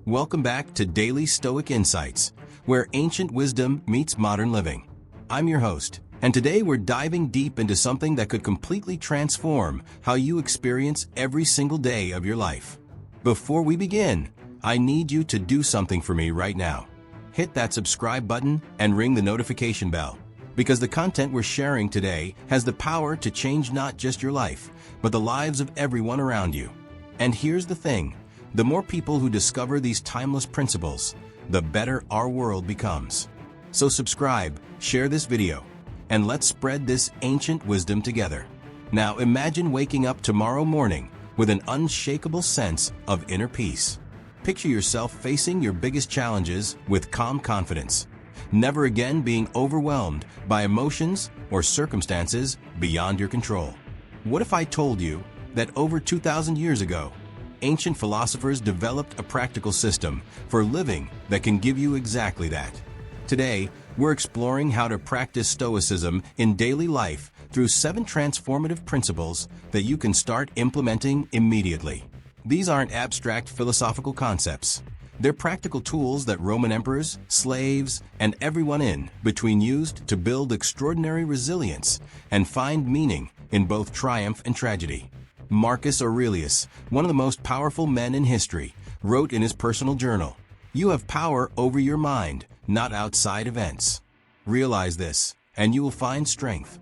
Welcome back to Daily Stoic Insights, where ancient wisdom meets modern living. I'm your host, and today we're diving deep into something that could completely transform how you experience every single day of your life. Before we begin, I need you to do something for me right now. Hit that subscribe button and ring the notification bell, because the content we're sharing today has the power to change not just your life, but the lives of everyone around you. And here's the thing, the more people who discover these timeless principles, the better our world becomes. So subscribe, share this video, and let's spread this ancient wisdom together. Now imagine waking up tomorrow morning with an unshakable sense of inner peace. Picture yourself facing your biggest challenges with calm confidence, never again being overwhelmed by emotions or circumstances beyond your control. What if I told you that over 2,000 years ago, ancient philosophers developed a practical system for living that can give you exactly that? Today, we're exploring how to practice Stoicism in daily life through 7 transformative principles that you can start implementing immediately. These aren't abstract philosophical concepts. They're practical tools that Roman emperors, slaves, and everyone in between used to build extraordinary resilience and find meaning in both triumph and tragedy. Marcus Aurelius, one of the most powerful men in history, wrote in his personal journal, "You have power over your mind, not outside events. Realize this, and you will find strength."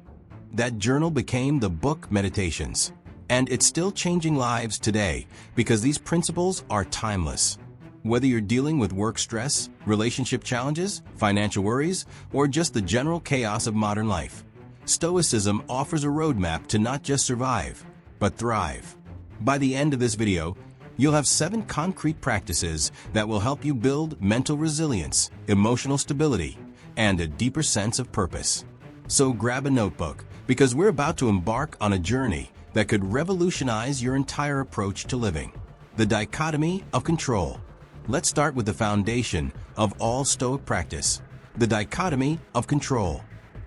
That journal became the book Meditations, and it's still changing lives today because these principles are timeless. Whether you're dealing with work stress, relationship challenges, financial worries, or just the general chaos of modern life, Stoicism offers a roadmap to not just survive, but thrive. By the end of this video, you'll have 7 concrete practices that will help you build mental resilience, emotional stability, and a deeper sense of purpose. So grab a notebook, because we're about to embark on a journey that could revolutionize your entire approach to living. The dichotomy of control. Let's start with the foundation of all Stoic practice, the dichotomy of control.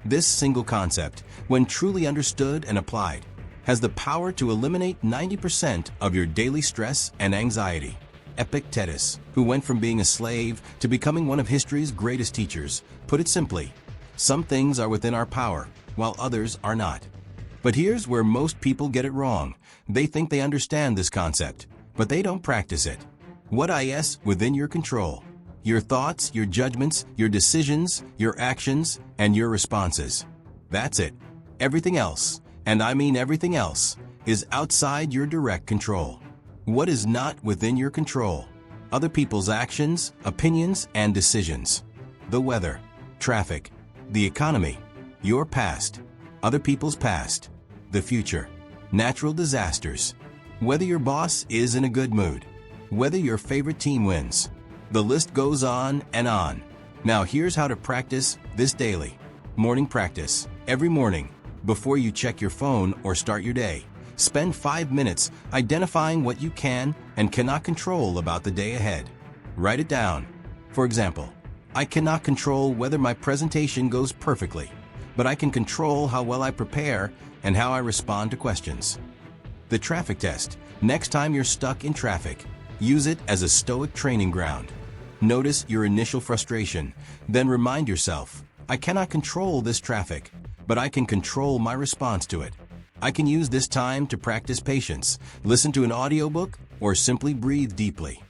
This single concept, when truly understood and applied, has the power to eliminate 90% of your daily stress and anxiety. Epictetus, who went from being a slave to becoming one of history's greatest teachers, put it simply, some things are within our power, while others are not. But here's where most people get it wrong. They think they understand this concept, but they don't practice it. What is within your control? Your thoughts, your judgments, your decisions, your actions, and your responses. That's it. Everything else, and I mean everything else, is outside your direct control. What is not within your control? Other people's actions, opinions, and decisions. The weather, traffic, the economy, your past, other people's past, the future, natural disasters, whether your boss is in a good mood, whether your favorite team wins. The list goes on and on. Now here's how to practice this daily. Morning practice. Every morning, before you check your phone or start your day, spend 5 minutes identifying what you can and cannot control about the day ahead. Write it down. For example, I cannot control whether my presentation goes perfectly, but I can control how well I prepare and how I respond to questions. The traffic test. Next time you're stuck in traffic, use it as a Stoic training ground. Notice your initial frustration, then remind yourself, I cannot control this traffic, but I can control my response to it. I can use this time to practice patience, listen to an audiobook, or simply breathe deeply.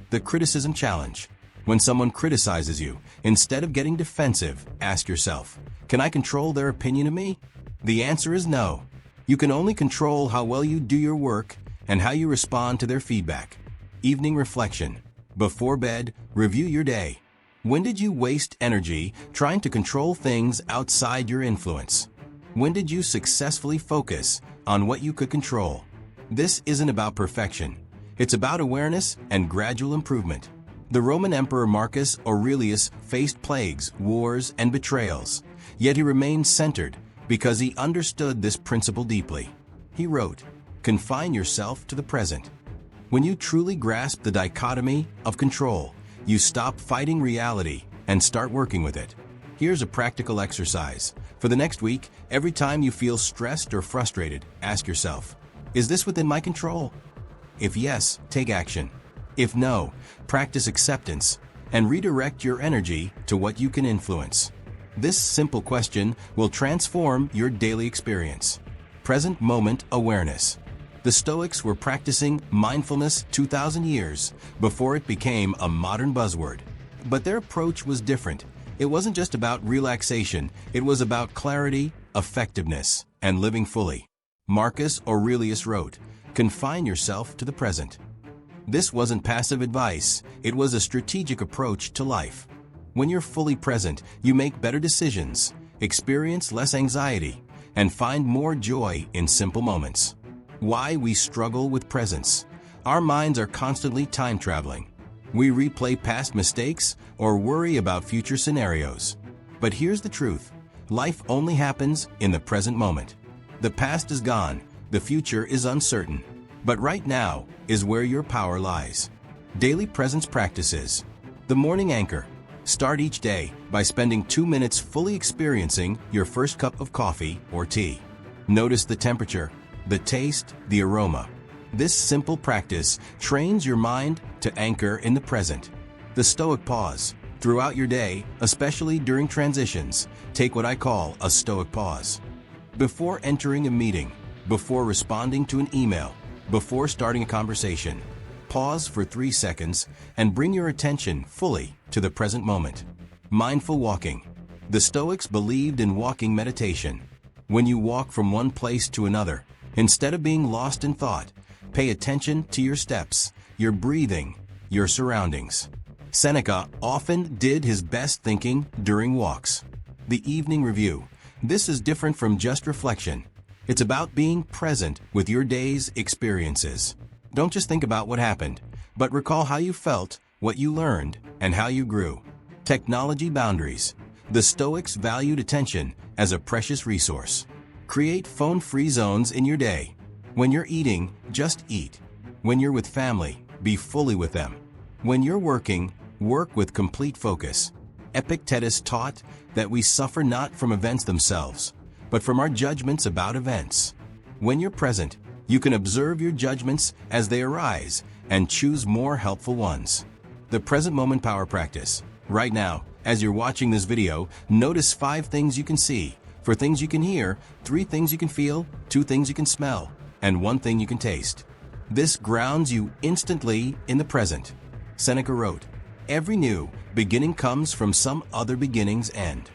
The criticism challenge. When someone criticizes you, instead of getting defensive, ask yourself, can I control their opinion of me? The answer is no. You can only control how well you do your work and how you respond to their feedback. Evening reflection. Before bed, review your day. When did you waste energy trying to control things outside your influence? When did you successfully focus on what you could control? This isn't about perfection. It's about awareness and gradual improvement. The Roman Emperor Marcus Aurelius faced plagues, wars, and betrayals, yet he remained centered because he understood this principle deeply. He wrote, "Confine yourself to the present." When you truly grasp the dichotomy of control, you stop fighting reality and start working with it. Here's a practical exercise. For the next week, every time you feel stressed or frustrated, ask yourself, is this within my control? If yes, take action. If no, practice acceptance and redirect your energy to what you can influence. This simple question will transform your daily experience. Present moment awareness. The Stoics were practicing mindfulness 2,000 years before it became a modern buzzword. But their approach was different. It wasn't just about relaxation, it was about clarity, effectiveness, and living fully. Marcus Aurelius wrote, "Confine yourself to the present." This wasn't passive advice, it was a strategic approach to life. When you're fully present, you make better decisions, experience less anxiety, and find more joy in simple moments. Why we struggle with presence. Our minds are constantly time traveling. We replay past mistakes or worry about future scenarios. But here's the truth. Life only happens in the present moment. The past is gone, the future is uncertain. But right now is where your power lies. Daily presence practices. The morning anchor. Start each day by spending 2 minutes fully experiencing your first cup of coffee or tea. Notice the temperature, the taste, the aroma. This simple practice trains your mind to anchor in the present. The Stoic pause. Throughout your day, especially during transitions, take what I call a Stoic pause. Before entering a meeting, before responding to an email, before starting a conversation, pause for 3 seconds and bring your attention fully to the present moment. Mindful walking. The Stoics believed in walking meditation. When you walk from one place to another, instead of being lost in thought, pay attention to your steps, your breathing, your surroundings. Seneca often did his best thinking during walks. The evening review. This is different from just reflection. It's about being present with your day's experiences. Don't just think about what happened, but recall how you felt, what you learned, and how you grew. Technology boundaries. The Stoics valued attention as a precious resource. Create phone-free zones in your day. When you're eating, just eat. When you're with family, be fully with them. When you're working, work with complete focus. Epictetus taught that we suffer not from events themselves, but from our judgments about events. When you're present, you can observe your judgments as they arise and choose more helpful ones. The present moment power practice. Right now, as you're watching this video, notice 5 things you can see, 4 things you can hear, 3 things you can feel, 2 things you can smell, and 1 thing you can taste. This grounds you instantly in the present. Seneca wrote, "Every new beginning comes from some other beginning's end."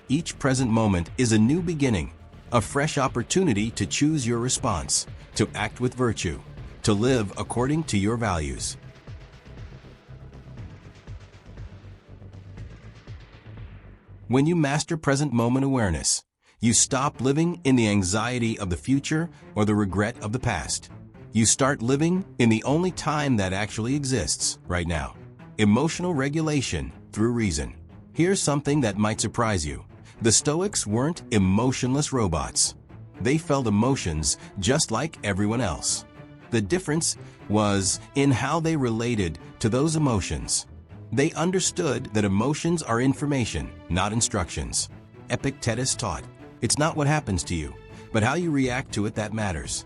Each present moment is a new beginning, a fresh opportunity to choose your response, to act with virtue, to live according to your values. When you master present moment awareness, you stop living in the anxiety of the future or the regret of the past. You start living in the only time that actually exists right now. Emotional regulation through reason. Here's something that might surprise you. The Stoics weren't emotionless robots. They felt emotions just like everyone else. The difference was in how they related to those emotions. They understood that emotions are information, not instructions. Epictetus taught, "It's not what happens to you, but how you react to it that matters."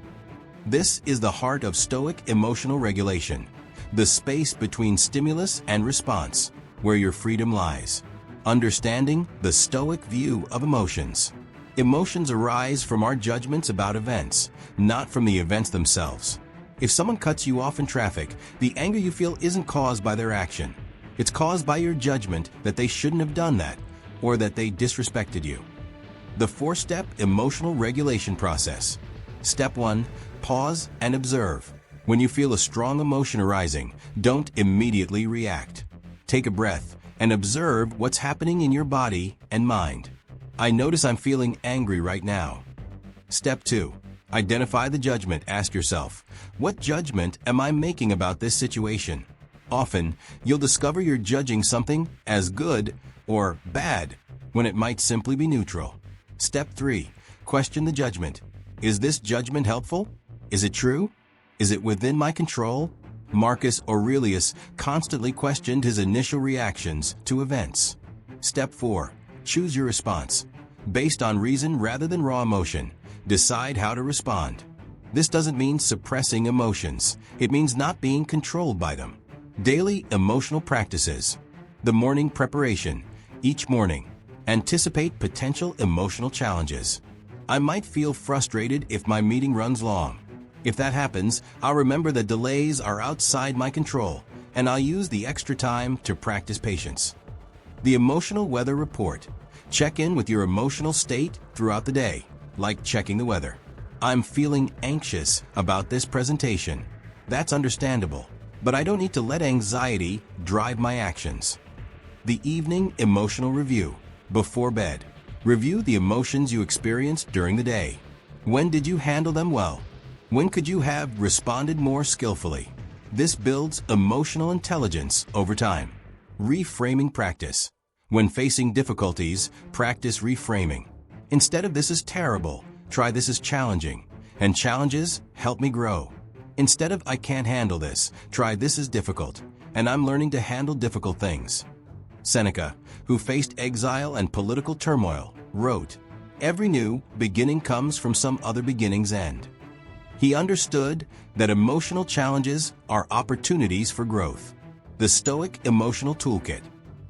This is the heart of Stoic emotional regulation, the space between stimulus and response, where your freedom lies. Understanding the Stoic view of emotions. Emotions arise from our judgments about events, not from the events themselves. If someone cuts you off in traffic, the anger you feel isn't caused by their action. It's caused by your judgment that they shouldn't have done that, or that they disrespected you. The 4-step emotional regulation process. Step 1, pause and observe. When you feel a strong emotion arising, don't immediately react. Take a breath and observe what's happening in your body and mind. I notice I'm feeling angry right now. Step 2, identify the judgment. Ask yourself, what judgment am I making about this situation? Often, you'll discover you're judging something as good or bad when it might simply be neutral. Step 3, question the judgment. Is this judgment helpful? Is it true? Is it within my control? Marcus Aurelius constantly questioned his initial reactions to events. Step 4, choose your response. Based on reason rather than raw emotion, decide how to respond. This doesn't mean suppressing emotions. It means not being controlled by them. Daily emotional practices. The morning preparation. Each morning, anticipate potential emotional challenges. I might feel frustrated if my meeting runs long. If that happens, I'll remember that delays are outside my control, and I'll use the extra time to practice patience. The emotional weather report. Check in with your emotional state throughout the day, like checking the weather. I'm feeling anxious about this presentation. That's understandable, but I don't need to let anxiety drive my actions. The evening emotional review. Before bed, review the emotions you experienced during the day. When did you handle them well? When could you have responded more skillfully? This builds emotional intelligence over time. Reframing practice. When facing difficulties, practice reframing. Instead of "this is terrible," try "this is challenging," and "challenges help me grow." Instead of "I can't handle this," try "this is difficult, and I'm learning to handle difficult things." Seneca, who faced exile and political turmoil, wrote, "Every new beginning comes from some other beginning's end." He understood that emotional challenges are opportunities for growth. The Stoic Emotional Toolkit.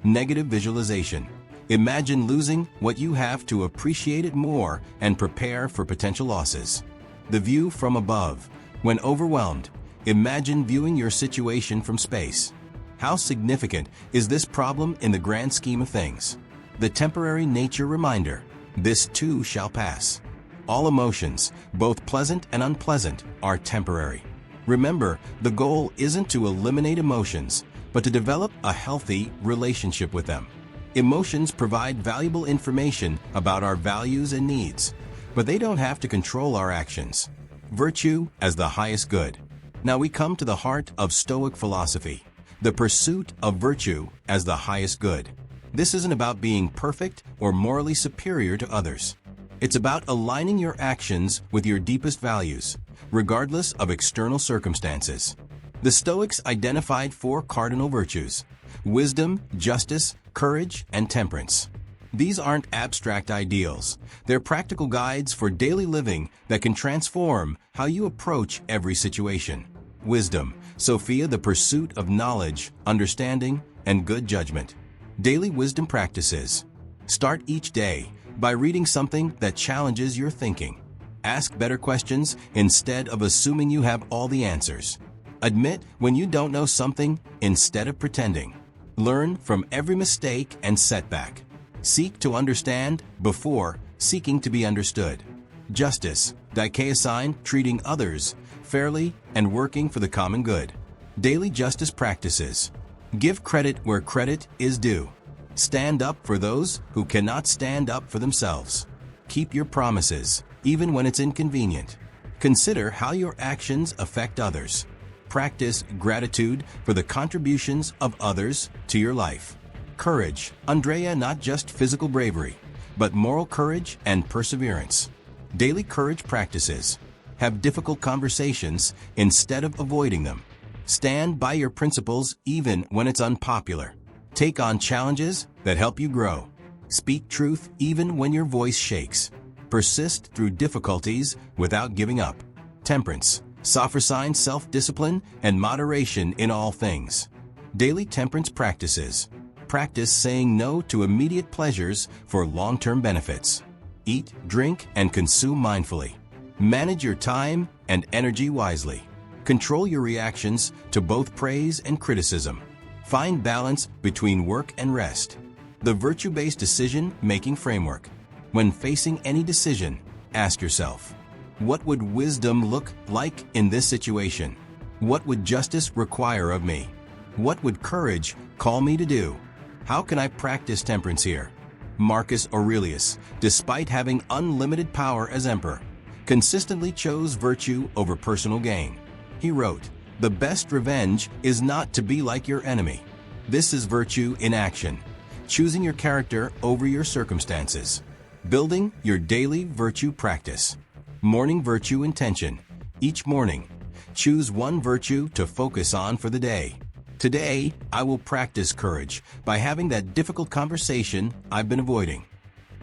Negative visualization. Imagine losing what you have to appreciate it more and prepare for potential losses. The view from above. When overwhelmed, imagine viewing your situation from space. How significant is this problem in the grand scheme of things? The temporary nature reminder. This too shall pass. All emotions, both pleasant and unpleasant, are temporary. Remember, the goal isn't to eliminate emotions, but to develop a healthy relationship with them. Emotions provide valuable information about our values and needs, but they don't have to control our actions. Virtue as the highest good. Now we come to the heart of Stoic philosophy, the pursuit of virtue as the highest good. This isn't about being perfect or morally superior to others. It's about aligning your actions with your deepest values, regardless of external circumstances. The Stoics identified 4 cardinal virtues: wisdom, justice, courage, and temperance. These aren't abstract ideals. They're practical guides for daily living that can transform how you approach every situation. Wisdom, Sophia, the pursuit of knowledge, understanding, and good judgment. Daily wisdom practices. Start each day by reading something that challenges your thinking. Ask better questions instead of assuming you have all the answers. Admit when you don't know something instead of pretending. Learn from every mistake and setback. Seek to understand before seeking to be understood. Justice, Dichotomy, treating others fairly and working for the common good. Daily justice practices. Give credit where credit is due. Stand up for those who cannot stand up for themselves. Keep your promises, even when it's inconvenient. Consider how your actions affect others. Practice gratitude for the contributions of others to your life. Courage, Andrea, not just physical bravery, but moral courage and perseverance. Daily courage practices. Have difficult conversations instead of avoiding them. Stand by your principles even when it's unpopular. Take on challenges that help you grow. Speak truth even when your voice shakes. Persist through difficulties without giving up. Temperance, Sophrosyne, self-discipline and moderation in all things. Daily temperance practices. Practice saying no to immediate pleasures for long-term benefits. Eat, drink, and consume mindfully. Manage your time and energy wisely. Control your reactions to both praise and criticism. Find balance between work and rest. The virtue-based decision-making framework. When facing any decision, ask yourself, what would wisdom look like in this situation? What would justice require of me? What would courage call me to do? How can I practice temperance here? Marcus Aurelius, despite having unlimited power as emperor, consistently chose virtue over personal gain. He wrote, "The best revenge is not to be like your enemy." This is virtue in action, choosing your character over your circumstances. Building your daily virtue practice. Morning virtue intention. Each morning, choose one virtue to focus on for the day. Today, I will practice courage by having that difficult conversation I've been avoiding.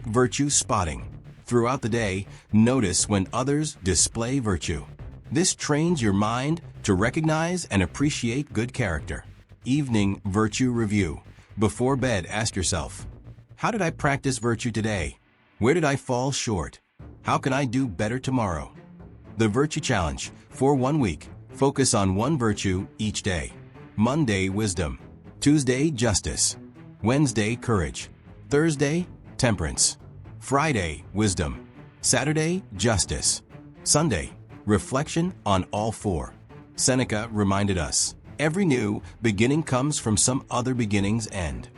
Virtue spotting. Throughout the day, notice when others display virtue. This trains your mind to recognize and appreciate good character. Evening Virtue Review. Before bed, ask yourself, how did I practice virtue today? Where did I fall short? How can I do better tomorrow? The Virtue Challenge. For 1 week, focus on one virtue each day. Monday, wisdom. Tuesday, justice. Wednesday, courage. Thursday, temperance. Friday, wisdom. Saturday, justice. Sunday, reflection on all four. Seneca reminded us, every new beginning comes from some other beginning's end.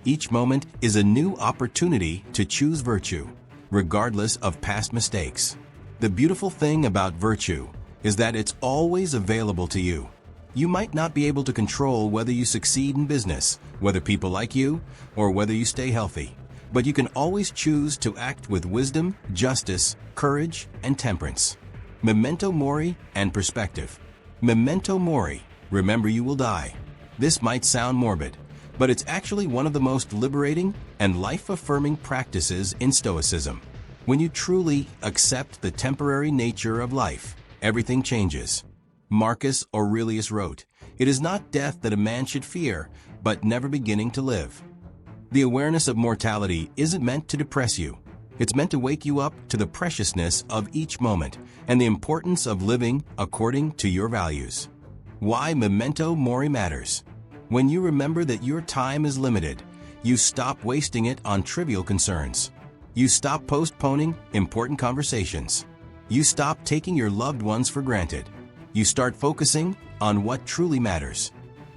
Each moment is a new opportunity to choose virtue, regardless of past mistakes. The beautiful thing about virtue is that it's always available to you. You might not be able to control whether you succeed in business, whether people like you, or whether you stay healthy. But you can always choose to act with wisdom, justice, courage, and temperance. Memento Mori and perspective. Memento Mori, remember you will die. This might sound morbid, but it's actually one of the most liberating and life-affirming practices in Stoicism. When you truly accept the temporary nature of life, everything changes. Marcus Aurelius wrote, "It is not death that a man should fear, but never beginning to live." The awareness of mortality isn't meant to depress you. It's meant to wake you up to the preciousness of each moment and the importance of living according to your values. Why Memento Mori matters. When you remember that your time is limited, you stop wasting it on trivial concerns. You stop postponing important conversations. You stop taking your loved ones for granted. You start focusing on what truly matters.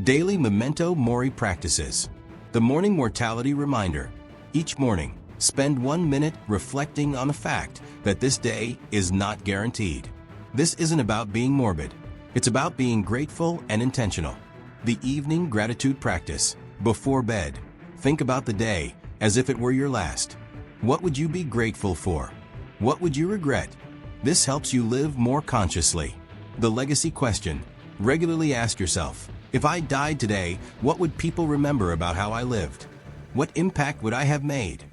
Daily Memento Mori practices. The morning mortality reminder. Each morning, spend 1 minute reflecting on the fact that this day is not guaranteed. This isn't about being morbid. It's about being grateful and intentional. The evening gratitude practice. Before bed, think about the day as if it were your last. What would you be grateful for? What would you regret? This helps you live more consciously. The legacy question. Regularly ask yourself, if I died today, what would people remember about how I lived? What impact would I have made?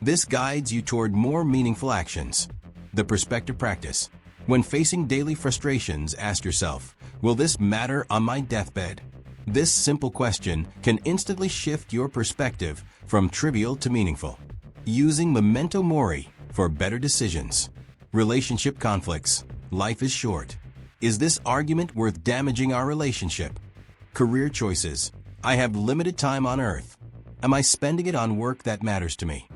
This guides you toward more meaningful actions. The perspective practice. When facing daily frustrations, ask yourself, will this matter on my deathbed? This simple question can instantly shift your perspective from trivial to meaningful. Using Memento Mori for better decisions. Relationship conflicts. Life is short. Is this argument worth damaging our relationship? Career choices. I have limited time on earth. Am I spending it on work that matters to me?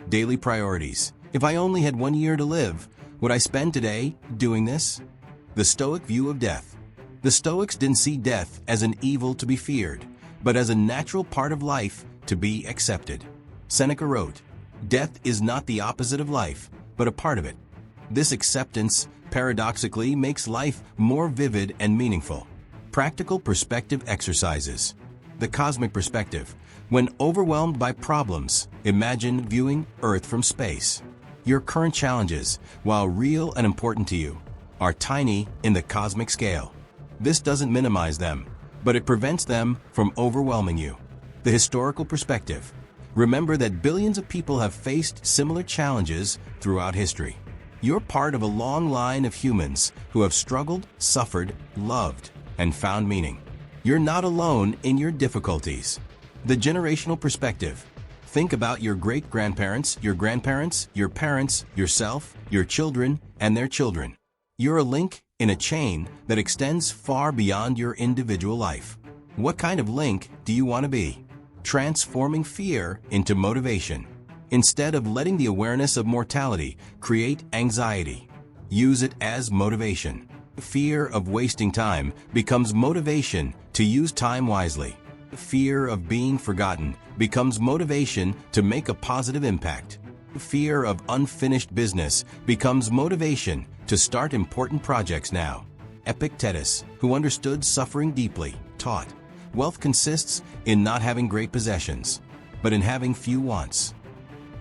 Daily priorities. If I only had 1 year to live, would I spend today doing this? The Stoic view of death. The Stoics didn't see death as an evil to be feared, but as a natural part of life to be accepted. Seneca wrote, "Death is not the opposite of life, but a part of it." This acceptance, paradoxically, makes life more vivid and meaningful. Practical perspective exercises. The cosmic perspective. When overwhelmed by problems, imagine viewing Earth from space. Your current challenges, while real and important to you, are tiny in the cosmic scale. This doesn't minimize them, but it prevents them from overwhelming you. The historical perspective. Remember that billions of people have faced similar challenges throughout history. You're part of a long line of humans who have struggled, suffered, loved, and found meaning. You're not alone in your difficulties. The generational perspective. Think about your great-grandparents, your grandparents, your parents, yourself, your children, and their children. You're a link in a chain that extends far beyond your individual life. What kind of link do you want to be? Transforming fear into motivation. Instead of letting the awareness of mortality create anxiety, use it as motivation. Fear of wasting time becomes motivation to use time wisely. Fear of being forgotten becomes motivation to make a positive impact. Fear of unfinished business becomes motivation to start important projects now. Epictetus, who understood suffering deeply, taught, wealth consists in not having great possessions, but in having few wants.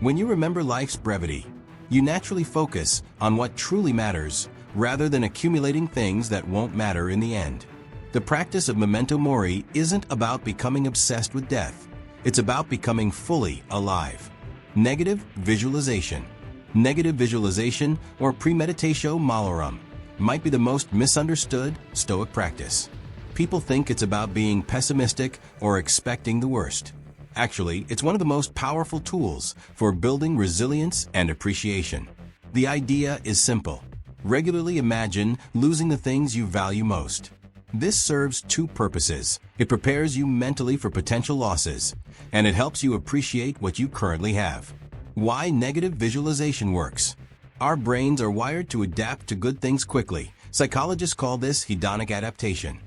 When you remember life's brevity, you naturally focus on what truly matters rather than accumulating things that won't matter in the end. The practice of Memento Mori isn't about becoming obsessed with death. It's about becoming fully alive. Negative visualization. Negative visualization, or premeditatio malorum, might be the most misunderstood Stoic practice. People think it's about being pessimistic or expecting the worst. Actually, it's one of the most powerful tools for building resilience and appreciation. The idea is simple. Regularly imagine losing the things you value most. This serves two purposes. It prepares you mentally for potential losses, and it helps you appreciate what you currently have. Why negative visualization works. Our brains are wired to adapt to good things quickly. Psychologists call this hedonic adaptation.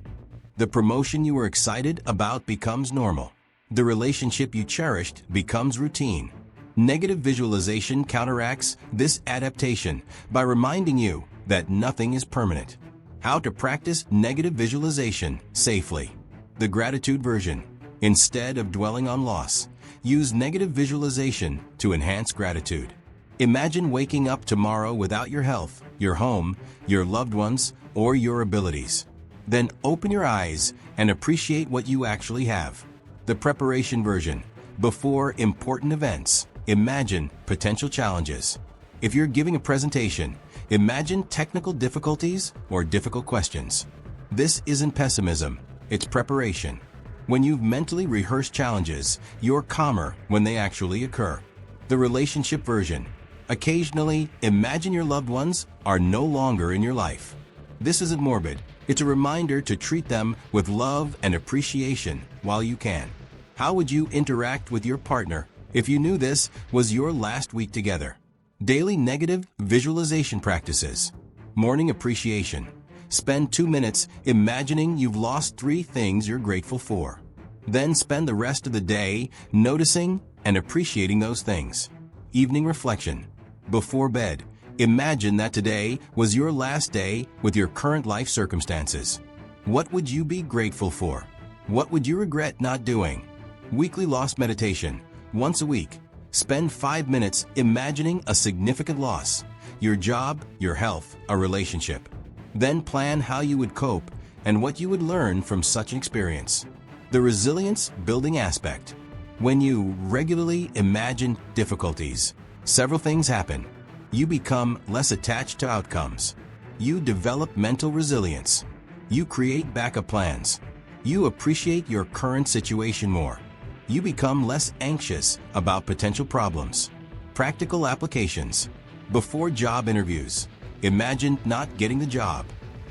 The promotion you were excited about becomes normal. The relationship you cherished becomes routine. Negative visualization counteracts this adaptation by reminding you that nothing is permanent. How to practice negative visualization safely. The gratitude version. Instead of dwelling on loss, use negative visualization to enhance gratitude. Imagine waking up tomorrow without your health, your home, your loved ones, or your abilities. Then open your eyes and appreciate what you actually have. The preparation version. Before important events, imagine potential challenges. If you're giving a presentation, imagine technical difficulties or difficult questions. This isn't pessimism, it's preparation. When you've mentally rehearsed challenges, you're calmer when they actually occur. The relationship version. Occasionally, imagine your loved ones are no longer in your life. This isn't morbid. It's a reminder to treat them with love and appreciation while you can. How would you interact with your partner if you knew this was your last week together? Daily negative visualization practices. Morning appreciation. Spend 2 minutes imagining you've lost 3 things you're grateful for. Then spend the rest of the day noticing and appreciating those things. Evening reflection. Before bed, imagine that today was your last day with your current life circumstances. What would you be grateful for? What would you regret not doing? Weekly loss meditation. Once a week, spend 5 minutes imagining a significant loss, your job, your health, a relationship. Then plan how you would cope and what you would learn from such an experience. The resilience building aspect. When you regularly imagine difficulties, several things happen. You become less attached to outcomes. You develop mental resilience. You create backup plans. You appreciate your current situation more. You become less anxious about potential problems. Practical applications. Before job interviews, imagine not getting the job.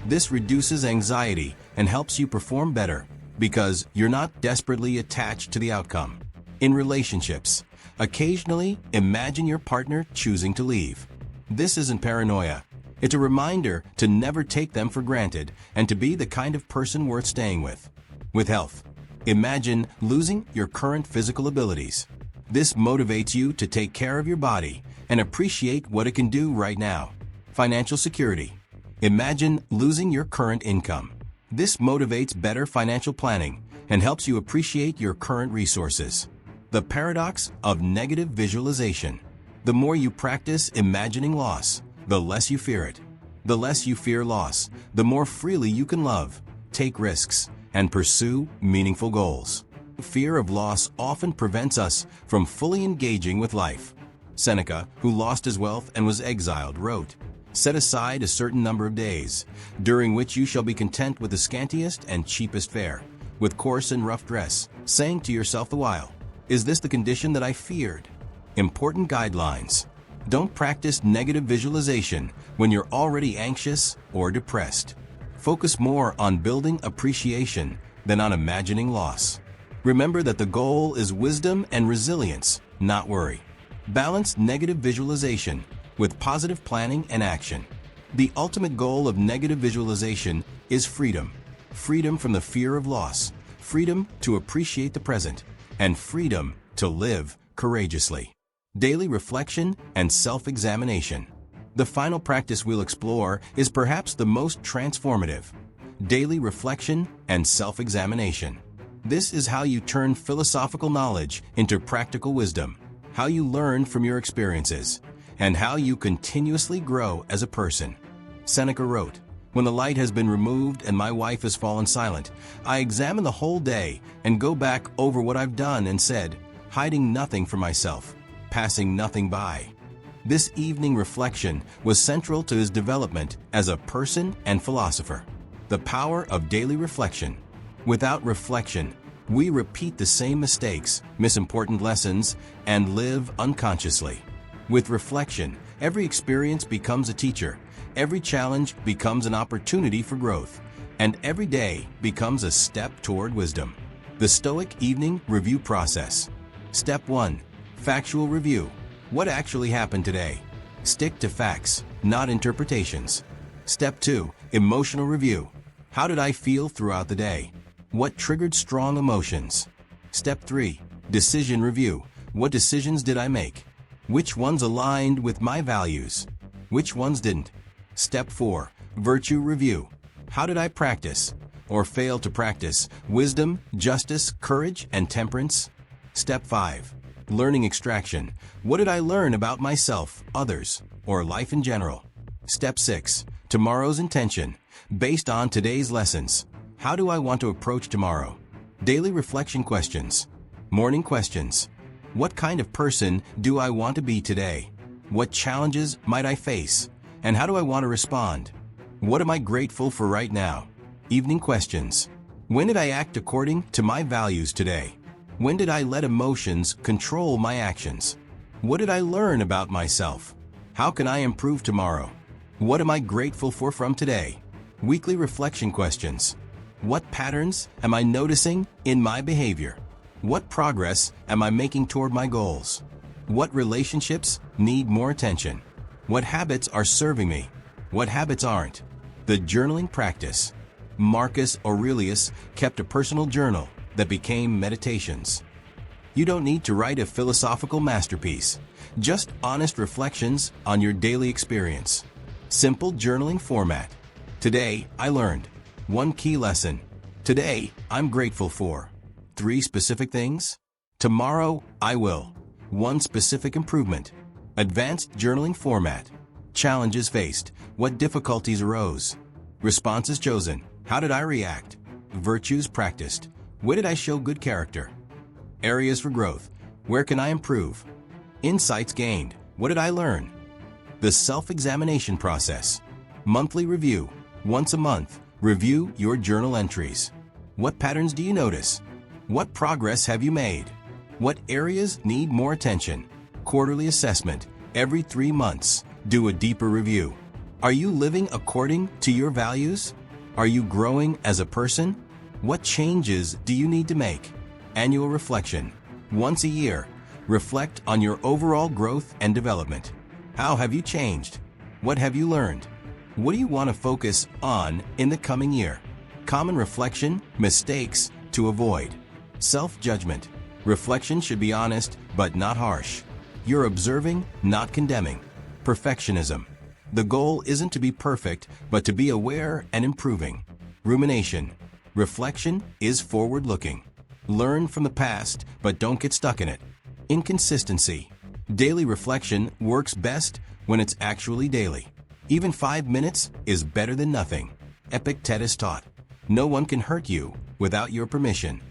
This reduces anxiety and helps you perform better because you're not desperately attached to the outcome. In relationships, occasionally imagine your partner choosing to leave. This isn't paranoia. It's a reminder to never take them for granted and to be the kind of person worth staying with. With health, imagine losing your current physical abilities. This motivates you to take care of your body and appreciate what it can do right now. Financial security. Imagine losing your current income. This motivates better financial planning and helps you appreciate your current resources. The paradox of negative visualization. The more you practice imagining loss, the less you fear it. The less you fear loss, the more freely you can love, take risks, and pursue meaningful goals. Fear of loss often prevents us from fully engaging with life. Seneca, who lost his wealth and was exiled, wrote, "Set aside a certain number of days, during which you shall be content with the scantiest and cheapest fare, with coarse and rough dress, saying to yourself the while, 'Is this the condition that I feared?'" Important guidelines. Don't practice negative visualization when you're already anxious or depressed. Focus more on building appreciation than on imagining loss. Remember that the goal is wisdom and resilience, not worry. Balance negative visualization with positive planning and action. The ultimate goal of negative visualization is freedom. Freedom from the fear of loss, freedom to appreciate the present, and freedom to live courageously. Daily reflection and self-examination. The final practice we'll explore is perhaps the most transformative. Daily reflection and self-examination. This is how you turn philosophical knowledge into practical wisdom, how you learn from your experiences, and how you continuously grow as a person. Seneca wrote, "When the light has been removed and my wife has fallen silent, I examine the whole day and go back over what I've done and said, hiding nothing from myself, passing nothing by." This evening reflection was central to his development as a person and philosopher. The power of daily reflection. Without reflection, we repeat the same mistakes, miss important lessons, and live unconsciously. With reflection, every experience becomes a teacher, every challenge becomes an opportunity for growth, and every day becomes a step toward wisdom. The Stoic Evening Review Process. Step 1. Factual review. What actually happened today? Stick to facts, not interpretations. Step 2. Emotional review. How did I feel throughout the day? What triggered strong emotions? Step 3. Decision review. What decisions did I make? Which ones aligned with my values? Which ones didn't? Step 4. Virtue review. How did I practice, or fail to practice, wisdom, justice, courage, and temperance? Step 5. Learning extraction. What did I learn about myself, others, or life in general? Step 6. Tomorrow's intention. Based on today's lessons, how do I want to approach tomorrow? Daily reflection questions. Morning questions. What kind of person do I want to be today? What challenges might I face? And how do I want to respond? What am I grateful for right now? Evening questions. When did I act according to my values today? When did I let emotions control my actions? What did I learn about myself? How can I improve tomorrow? What am I grateful for from today? Weekly reflection questions. What patterns am I noticing in my behavior? What progress am I making toward my goals? What relationships need more attention? What habits are serving me? What habits aren't? The journaling practice. Marcus Aurelius kept a personal journal that became meditations. You don't need to write a philosophical masterpiece, just honest reflections on your daily experience. Simple journaling format. Today, I learned. One key lesson. Today, I'm grateful for. 3 specific things. Tomorrow, I will. 1 specific improvement. Advanced journaling format. Challenges faced. What difficulties arose? Responses chosen. How did I react? Virtues practiced. Where did I show good character? Areas for growth. Where can I improve? Insights gained. What did I learn? The self-examination process. Monthly review. Once a month, review your journal entries. What patterns do you notice? What progress have you made? What areas need more attention? Quarterly assessment. Every 3 months, do a deeper review. Are you living according to your values? Are you growing as a person? What changes do you need to make? Annual reflection. Once a year, reflect on your overall growth and development. How have you changed? What have you learned? What do you want to focus on in the coming year? Common reflection, mistakes to avoid. Self-judgment. Reflection should be honest, but not harsh. You're observing, not condemning. Perfectionism. The goal isn't to be perfect, but to be aware and improving. Rumination. Reflection is forward-looking. Learn from the past, but don't get stuck in it. Inconsistency. Daily reflection works best when it's actually daily. Even 5 minutes is better than nothing. Epictetus taught, no one can hurt you without your permission.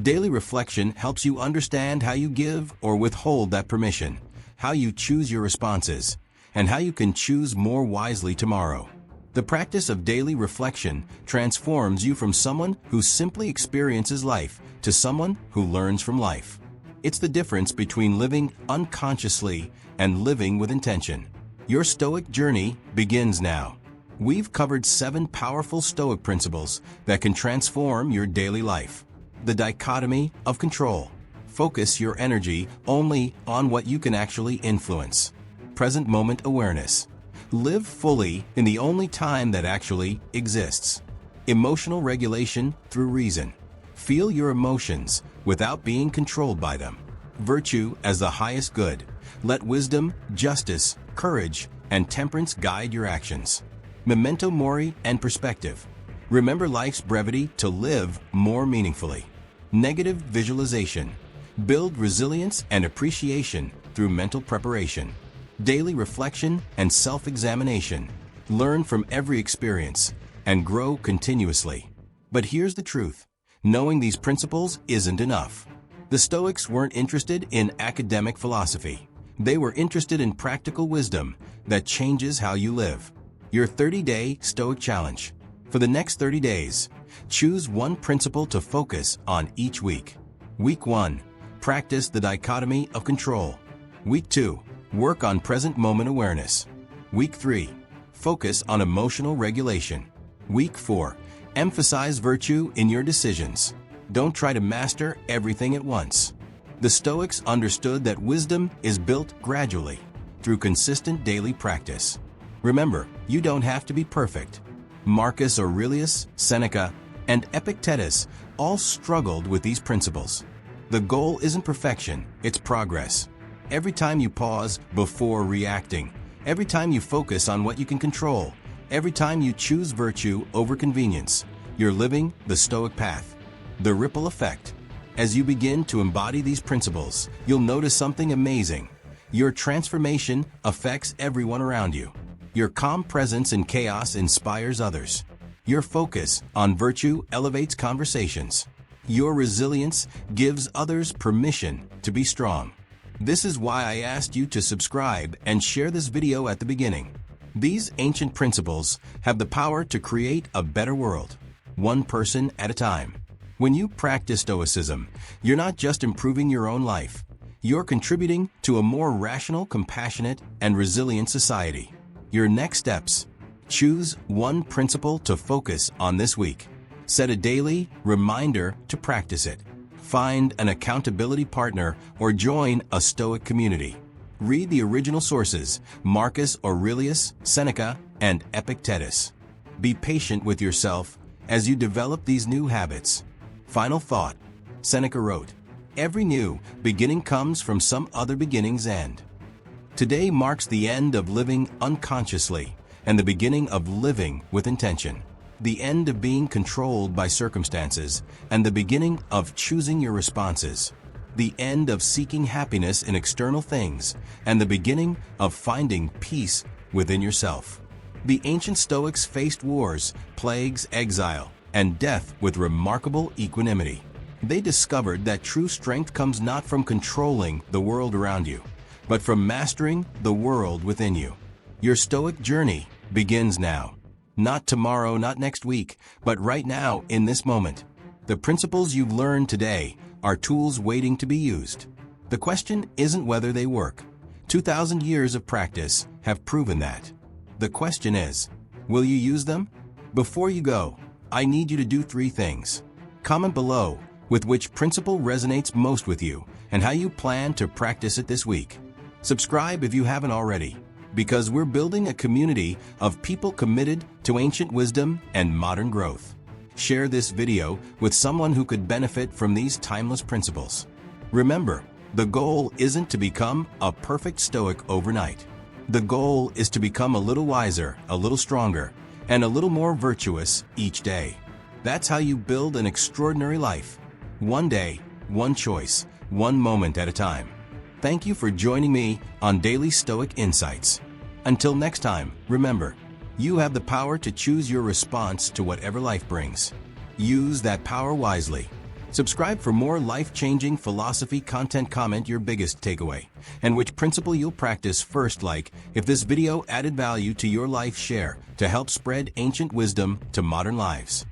Daily reflection helps you understand how you give or withhold that permission, how you choose your responses, and how you can choose more wisely tomorrow. The practice of daily reflection transforms you from someone who simply experiences life to someone who learns from life. It's the difference between living unconsciously and living with intention. Your Stoic journey begins now. We've covered 7 powerful Stoic principles that can transform your daily life. The dichotomy of control. Focus your energy only on what you can actually influence. Present moment awareness. Live fully in the only time that actually exists. Emotional regulation through reason. Feel your emotions without being controlled by them. Virtue as the highest good. Let wisdom, justice, courage, and temperance guide your actions. Memento Mori and perspective. Remember life's brevity to live more meaningfully. Negative visualization. Build resilience and appreciation through mental preparation. Daily reflection and self-examination. Learn from every experience and grow continuously. But here's the truth. Knowing these principles isn't enough. The Stoics weren't interested in academic philosophy. They were interested in practical wisdom that changes how you live. Your 30-day Stoic challenge. For the next 30 days, choose one principle to focus on each week. Week 1. Practice the dichotomy of control. Week 2. Work on present moment awareness. Week 3. Focus on emotional regulation. Week 4. Emphasize virtue in your decisions. Don't try to master everything at once. The Stoics understood that wisdom is built gradually, through consistent daily practice. Remember, you don't have to be perfect. Marcus Aurelius, Seneca, and Epictetus all struggled with these principles. The goal isn't perfection, it's progress. Every time you pause before reacting, every time you focus on what you can control, every time you choose virtue over convenience, you're living the Stoic path. The ripple effect. As you begin to embody these principles, you'll notice something amazing. Your transformation affects everyone around you. Your calm presence in chaos inspires others. Your focus on virtue elevates conversations. Your resilience gives others permission to be strong. This is why I asked you to subscribe and share this video at the beginning. These ancient principles have the power to create a better world, one person at a time. When you practice Stoicism, you're not just improving your own life. You're contributing to a more rational, compassionate, and resilient society. Your next steps. Choose one principle to focus on this week. Set a daily reminder to practice it. Find an accountability partner or join a Stoic community. Read the original sources, Marcus Aurelius, Seneca, and Epictetus. Be patient with yourself as you develop these new habits. Final thought. Seneca wrote, "Every new beginning comes from some other beginning's end." Today marks the end of living unconsciously and the beginning of living with intention. The end of being controlled by circumstances and the beginning of choosing your responses. The end of seeking happiness in external things and the beginning of finding peace within yourself. The ancient Stoics faced wars, plagues, exile, and death with remarkable equanimity. They discovered that true strength comes not from controlling the world around you, but from mastering the world within you. Your Stoic journey begins now. Not tomorrow, not next week, but right now in this moment. The principles you've learned today are tools waiting to be used. The question isn't whether they work. 2,000 years of practice have proven that. The question is, will you use them? Before you go, I need you to do 3 things. Comment below with which principle resonates most with you and how you plan to practice it this week. Subscribe if you haven't already, because we're building a community of people committed to ancient wisdom and modern growth. Share this video with someone who could benefit from these timeless principles. Remember, the goal isn't to become a perfect Stoic overnight. The goal is to become a little wiser, a little stronger, and a little more virtuous each day. That's how you build an extraordinary life. One day, one choice, one moment at a time. Thank you for joining me on Daily Stoic Insights. Until next time, remember, you have the power to choose your response to whatever life brings. Use that power wisely. Subscribe for more life-changing philosophy content. Comment your biggest takeaway and which principle you'll practice first. Like if this video added value to your life, share to help spread ancient wisdom to modern lives.